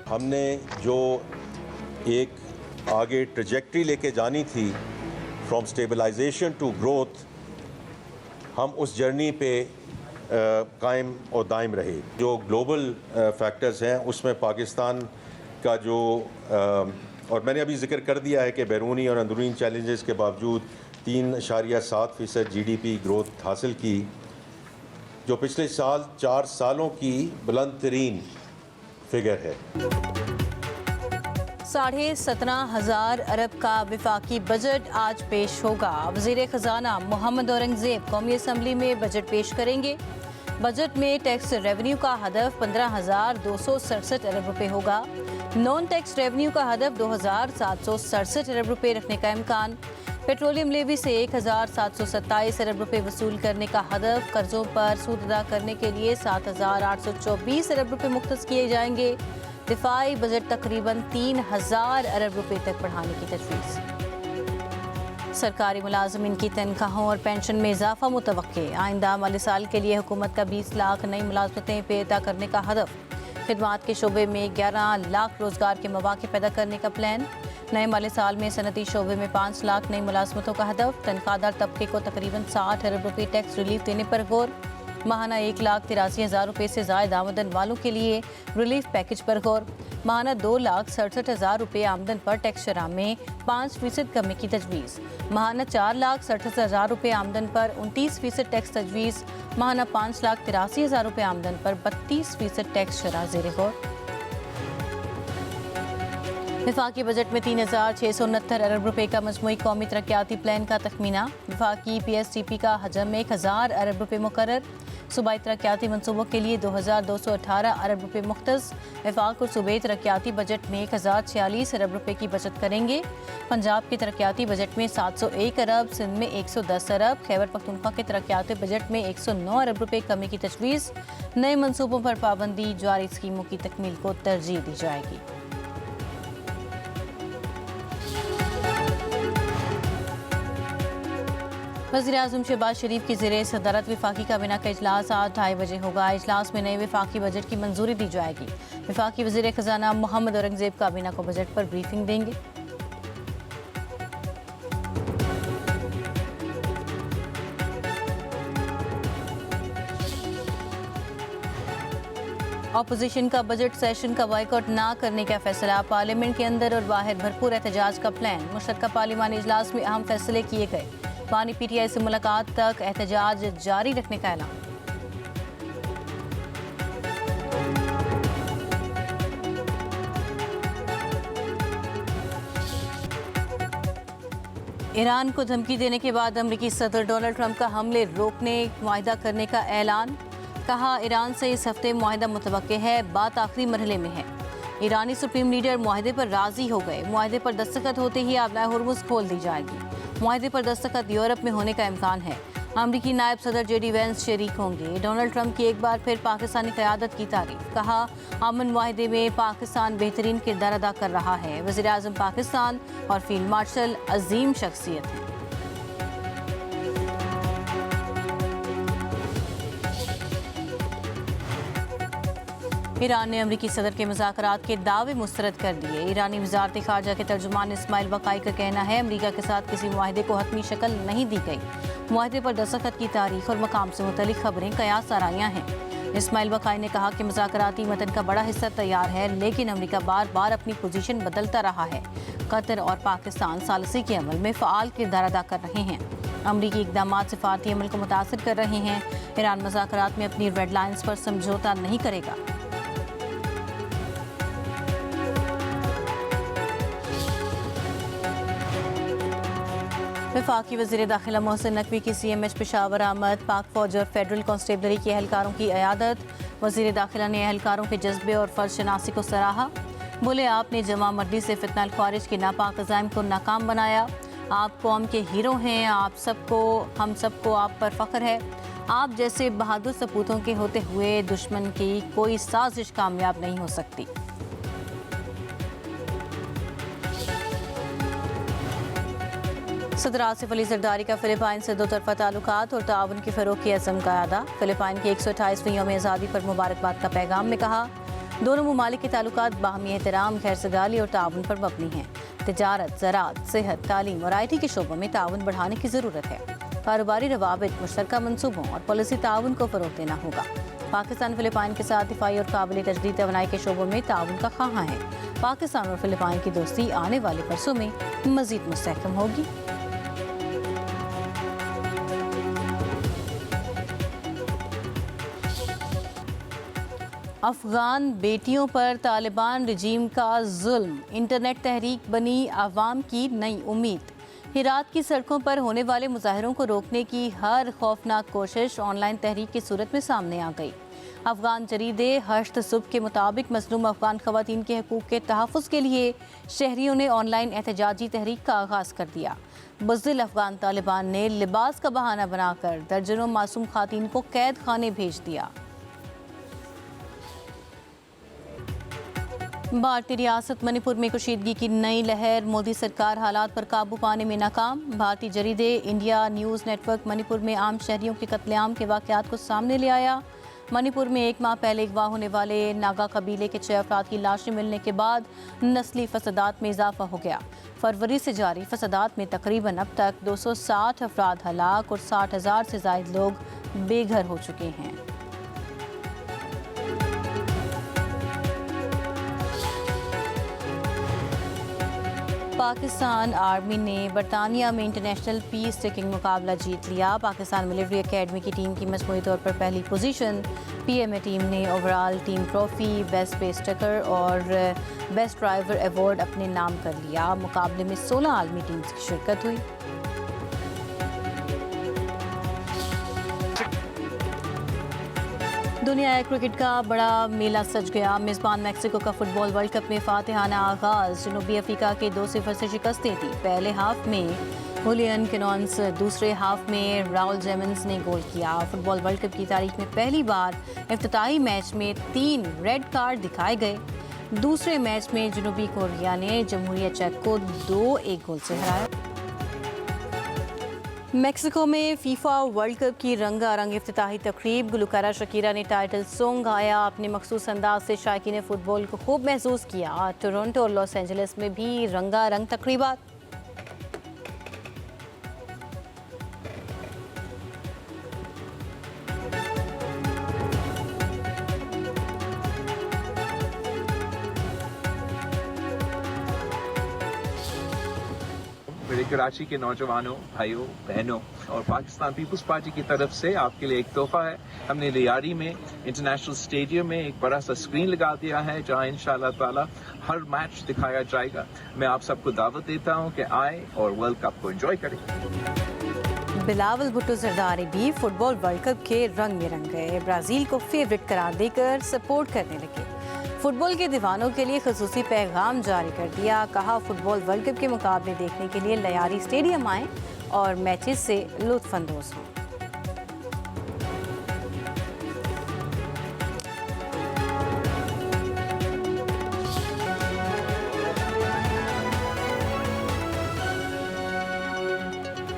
हमने जो एक आगे ट्रजेक्ट्री लेके जानी थी फ्रॉम स्टेबलाइजेशन टू ग्रोथ, हम उस जर्नी पे कायम और दायम रहे। जो ग्लोबल फैक्टर्स हैं उसमें पाकिस्तान का जो और मैंने अभी जिक्र कर दिया है कि बैरूनी और अंदरूनी चैलेंजेस के बावजूद 3.7% GDP ग्रोथ हासिल की, जो पिछले साल 4 सालों की बुलंद तरीन फिगर है। 17,500 अरब का विफाकी बजट आज पेश होगा। वज़ीर ख़जाना मोहम्मद औरंगज़ेब कौमी असम्बली में बजट पेश करेंगे। बजट में टैक्स रेवेन्यू का हदफ 15,267 अरब रुपए होगा। नॉन टैक्स रेवेन्यू का हदफ 2,767 अरब रुपए रखने का इम्कान। पेट्रोलियम लेवी से 1,727 अरब रुपए वसूल करने का हदफ। कर्जों पर सूद अदा करने के लिए 7,824 अरब रुपए मुख्तस किए जाएंगे। दिफाई बजट तकरीबन 3,000 अरब रुपए तक बढ़ाने की तजवीज़। सरकारी मुलाजमीन की तनख्वाहों और पेंशन में इजाफा मुतवक्के। आइंदा माली साल के लिए हुकूमत का 20 लाख नई मुलाजमतें पैदा करने का हदफ। खिदमात के शोबे में 11 लाख रोजगार के मौके पैदा करने का प्लान। नए माली साल में सनती शोबे में 5 लाख नई मुलाजमतों का हदफ। तनख्वाहदार तबके को तकरीबन 60 अरब रुपये टैक्स रिलीफ देने पर गौर। माहाना 1,83,000 रुपये से ज़ायद आमदन वालों के लिए रिलीफ पैकेज पर गौर। माहाना 2,67,000 रुपये आमदन पर टैक्स शरह में 5% कमी की तजवीज़। माहाना 4,67,000 रुपये आमदन पर 29% टैक्स तजवीज़। माहाना 5,83,000 रुपये आमदन पर 32% टैक्स शरह ज़ेर गौर। विफाकी बजट में 3,669 अरब रुपए का मजमूई कौमी तरक्याती प्लान का तखमीना। विफाकी PSTP का हजम 1,000 अरब रुपए मुकर्रर। सूबाई तरक्याती मनसूबों के लिए 2,218 अरब रुपए मुख्तस। विफाक और सूबाई तरक्याती बजट में 1,046 अरब रुपए की बचत करेंगे। पंजाब के तरक्याती बजट में 701 अरब, सिंध में 110 अरब, खैबर पख्तूनख्वा के तरक्याती बजट में 109 अरब रुपए कमी की तजवीज़। नए मनसूबों पर पाबंदी, जारी स्कीमों की तकमील को तरजीह दी जाएगी। वज़ीर-ए-आज़म शहबाज शरीफ की ज़ेरे सदारत विफाकी काबीना का इजलास आज 2:30 बजे होगा। इजलास में नए विफाकी बजट की मंजूरी दी जाएगी। विफाकी वज़ीर ख़जाना मोहम्मद औरंगज़ेब काबीना को बजट पर ब्रीफिंग देंगे। अपोजिशन का बजट सेशन का बाइकआउट ना करने का फैसला। पार्लियामेंट के अंदर और बाहर भरपूर एहतजाज का प्लान। मुश्तरका पार्लिमानी इजलास में अहम फैसले किए गए। पानी PTI से मुलाकात तक एहतजाज जारी रखने का ऐलान। ईरान को धमकी देने के बाद अमेरिकी सदर डोनाल्ड ट्रंप का हमले रोकने मुआहिदा करने का ऐलान। कहा, ईरान से इस हफ्ते मुआहिदा मुतवक्के है, बात आखिरी मरहले में है। ईरानी सुप्रीम लीडर मुआहिदे पर राजी हो गए। मुआहिदे पर दस्तखत होते ही आबला हुर्मुज़ खोल दी जाएगी। मुआहिदे पर दस्तखत यूरोप में होने का इम्कान है। अमरीकी नायब सदर JD वैंस शरीक होंगे। डोनाल्ड ट्रंप की एक बार फिर पाकिस्तानी क़यादत की तारीफ। कहा, अमन मुआहिदे में पाकिस्तान बेहतरीन किरदार अदा कर रहा है। वज़ीर आज़म पाकिस्तान और फील्ड मार्शल अजीम शख्सियत हैं। ईरान ने अमरीकी सदर के मुज़ाकरात के दावे मुस्तरद कर दिए। ईरानी वज़ारत ख़ारजा के तर्जुमान इस्माइल वक़ाई का कहना है, अमरीका के साथ किसी मुआहिदे को हतमी शक्ल नहीं दी गई। मुआहिदे पर दस्तखत की तारीख और मकाम से मुतल्लिक़ खबरें कयास आराइयाँ हैं। इस्माइल वक़ाई ने कहा कि मुज़ाकराती मतन का बड़ा हिस्सा तैयार है, लेकिन अमरीका बार बार अपनी पोजीशन बदलता रहा है। कतर और पाकिस्तान सालसी के अमल में फ़आल किरदार अदा कर रहे हैं। अमरीकी इक़दामात सिफारती अमल को मुतासिर कर रहे हैं। ईरान मुज़ाकरात में अपनी रेड लाइन्स पर समझौता नहीं करेगा। वफाकी वज़ीर दाखिला मोहसिन नकवी की CMH पेशावर आमद। पाक फौज और फेडरल कांस्टेबलरी के एहलकारों की अयादत। वज़ीर दाखिला ने एहलकारों के जज्बे और फ़र्ज शनासी को सराहा। बोले, आपने जमा मर्दी से फितना ख्वारिज के नापाक अज़ाइम को नाकाम बनाया। आप कौम के हीरो हैं। हम सबको आप पर फ़ख्र है। आप जैसे बहादुर सपूतों के होते हुए दुश्मन की कोई साजिश कामयाब नहीं हो सकती। सदर आसिफ अली जरदारी का फिलिपाइन से 2 तरफ़ा ताल्लुकात और ताउन की फ़रोग़ की अज़्म का अदा। फिलिपाइन की 128वीं यौम आज़ादी पर मुबारकबाद का पैगाम में कहा, दोनों ममालिक के ताल्लुकात बाहमी एहतराम, खैरसगाली और ताउन पर मबनी हैं। तिजारत, ज़राअत, सेहत, तालीम और IT के शोबों में ताउन बढ़ाने की ज़रूरत है। कारोबारी रवाबित, मुश्तरका मनसूबों और पॉलिसी ताउन को फ़रोग़ देना होगा। पाकिस्तान फ़िलिपाइन के साथ दिफाई और काबिल तजदीद तवानाई के शोबों में ताउन का ख़्वाहां है। पाकिस्तान और फ़िलिपाइन की दोस्ती आने वाले बरसों में मज़ीद मुस्तहकम होगी। अफगान बेटियों पर तालिबान रजीम का जुल्म, इंटरनेट तहरीक बनी आवाम की नई उम्मीद। हिरात की सड़कों पर होने वाले मुजाहरों को रोकने की हर खौफनाक कोशिश ऑनलाइन तहरीक की सूरत में सामने आ गई। अफगान जरीदे हश्त सुबह के मुताबिक मजलूम अफगान खवातीन के हकूक़ के तहफ़्फ़ुज़ के लिए शहरियों ने ऑनलाइन एहतजाजी तहरीक का आगाज़ कर दिया। बुज़दिल अफगान तालिबान ने लिबास का बहाना बनाकर दर्जनों मासूम खातीन को कैद खाने भेज दिया। भारतीय रियासत मणिपुर में कशीदगी की नई लहर, मोदी सरकार हालात पर काबू पाने में नाकाम। भारतीय जरीदे इंडिया न्यूज़ नेटवर्क मणिपुर में आम शहरियों के कत्लेआम के वाक़यात को सामने ले आया। मणिपुर में 1 माह पहले अगवा होने वाले नागा कबीले के 6 अफराद की लाशें मिलने के बाद नस्ली फसादात में इजाफा हो गया। फरवरी से जारी फसादात में तकरीबन अब तक 260 अफराद हलाक और 60,000 से ज़ायद लोग बेघर हो चुके हैं। पाकिस्तान आर्मी ने बरतानिया में इंटरनेशनल पीस टेकिंग मुकाबला जीत लिया। पाकिस्तान मिलिट्री एकेडमी की टीम की मजमूई तौर पर पहली पोजीशन। PMA टीम ने overall team trophy, best pace taker और बेस्ट ड्राइवर अवार्ड अपने नाम कर लिया। मुकाबले में 16 आलमी टीम्स की शिरकत हुई। दुनिया क्रिकेट का बड़ा मेला सज गया। मेज़बान मैक्सिको का फुटबॉल वर्ल्ड कप में फातिहाना आगाज़। जनूबी अफ्रीका के 2-0 से शिकस्त दी। पहले हाफ में हुलियन केनॉन्स, दूसरे हाफ में राउल जेमन्स ने गोल किया। फुटबॉल वर्ल्ड कप की तारीख में पहली बार इफ्तिताही मैच में 3 रेड कार्ड दिखाए गए। दूसरे मैच में जनूबी कोरिया ने जमहूरिया चेक को 2-1 गोल से हराया। मेक्सिको में फीफा वर्ल्ड कप की रंगारंग इफ्तिताही तकरीब। गुलकारा शकीरा ने टाइटल सॉन्ग गाया। अपने मखसूस अंदाज से शायकीन फुटबॉल को खूब महसूस किया। टोरंटो और लॉस एंजलिस में भी रंगारंग तकरीबात। मेरे कराची के नौजवानों, भाइयों, बहनों और पाकिस्तान पीपल्स पार्टी की तरफ से आपके लिए एक तोहफा है। हमने लियारी में इंटरनेशनल स्टेडियम में एक बड़ा सा स्क्रीन लगा दिया है जहां इंशाअल्लाह ताला हर मैच दिखाया जाएगा। मैं आप सबको दावत देता हूं कि आए और वर्ल्ड कप को एंजॉय करें। बिलावल भुट्टो जरदारी भी फुटबॉल वर्ल्ड कप के रंग में रंग गए। ब्राज़ील को फेवरेट करार देकर सपोर्ट करने लगे। फुटबॉल के दीवानों के लिए खुसूसी पैगाम जारी कर दिया। कहा, फुटबॉल वर्ल्ड कप के मुकाबले देखने के लिए लियारी स्टेडियम आएं और मैचेस से लुत्फ अंदोज हों।